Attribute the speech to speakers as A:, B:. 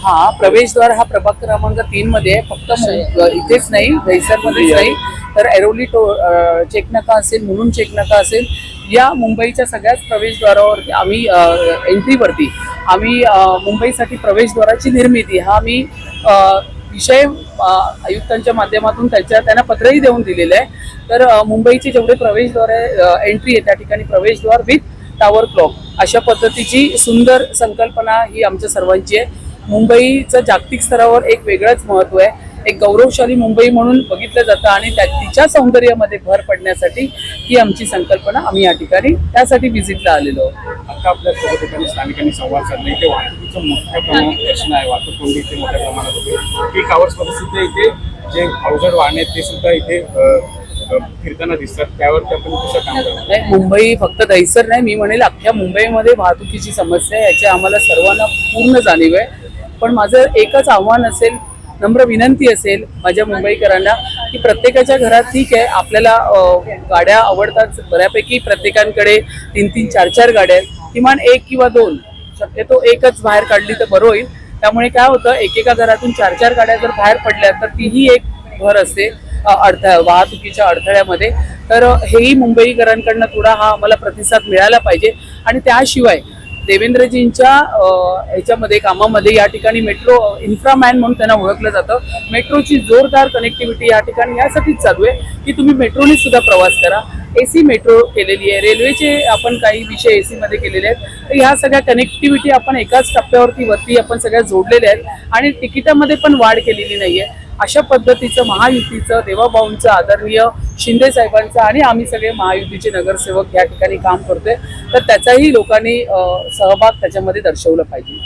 A: हा प्रवेशद्वार हा प्रभाग क्रमांक 3 मध्ये आहे. फक्त इथेच नाही, दहिसरमध्येच नाही, तर ऐरोली चेकनाका असेल, मुलुंड चेकनाका असेल, या मुंबईच्या सगळ्याच प्रवेशद्वारावरती आम्ही एंट्रीवरती आम्ही मुंबईसाठी प्रवेशद्वाराची निर्मिती हा आम्ही विषय आयुक्तांच्या माध्यमातून त्यांना पत्रही देऊन दिलेलं आहे. तर मुंबईचे जेवढे प्रवेशद्वार एंट्री आहे त्या ठिकाणी प्रवेशद्वार विथ टावर क्लॉक अशा पद्धतीची सुंदर संकल्पना ही आमच्या सर्वांची आहे. मुंबईचं जागतिक स्तरावर एक वेगळंच महत्त्व आहे. एक गौरवशाली मुंबई म्हणून बघितलं जातं आणि तिच्या सौंदर्यामध्ये भर पडण्यासाठी ही आमची संकल्पना आम्ही या ठिकाणी त्यासाठी व्हिजिटला आलेलो आहोत.
B: आता आपल्या सर्व ठिकाणी स्थानिकांनी संवाद साधला. इथे वाहतुकीचं मोठ्या प्रमाणात प्रश्न आहे, वाहतूक कोंडी इथे मोठ्या प्रमाणात होते. पीक आवर्समध्ये सुद्धा इथे जे अवजड वाहने आहेत ते सुद्धा इथे फिरताना दिसतात. त्यावरती आपण कसं काम करतो?
A: नाही, मुंबई फक्त दहिसर नाही, मी म्हणेल अख्ख्या मुंबईमध्ये वाहतुकीची समस्या आहे, याची आम्हाला सर्वांना पूर्ण जाणीव आहे. पण माझं एकच आव्हान असेल, नम्र विनंती असेल माझ्या मुंबईकरांना की प्रत्येकाच्या घरात ठीक आहे, आपल्याला गाड्या आवडतात बऱ्यापैकी, प्रत्येकांकडे 3-3, 4-4 गाड्या आहेत. किमान 1 किंवा 2, शक्यतो एकच बाहेर काढली तर बरं होईल. त्यामुळे काय होतं, एकेका घरातून 4-4 गाड्या जर बाहेर पडल्या तर तीही एक भर असते वाहतुकीच्या अडथळ्यामध्ये. तर हेही मुंबईकरांकडनं थोडा हा आम्हाला प्रतिसाद मिळाला पाहिजे. आणि त्याशिवाय देवेंद्रजींच्या ह्याच्यामध्ये कामामध्ये या ठिकाणी मेट्रो इन्फ्रामॅन म्हणून त्यांना ओळखलं जातं. मेट्रोची जोरदार कनेक्टिव्हिटी या ठिकाणी यासाठीच चालू आहे की तुम्ही मेट्रोने सुद्धा प्रवास करा. AC मेट्रो केलेली आहे, रेल्वेचे आपण काही विषय AC मध्ये केलेले आहेत. तर ह्या सगळ्या कनेक्टिव्हिटी आपण एकाच टप्प्यावरती आपण सगळ्या जोडलेल्या आहेत आणि तिकिटामध्ये पण वाढ केलेली नाहीये. अशा पद्धतीचं महायुतीचं, देवाभाऊंचं, आदरणीय शिंदे साहेबांचं आणि आम्ही सगळे महायुतीचे नगरसेवक या ठिकाणी काम करतोय. तर त्याचाही लोकांनी सहभाग त्याच्यामध्ये दर्शवला पाहिजे.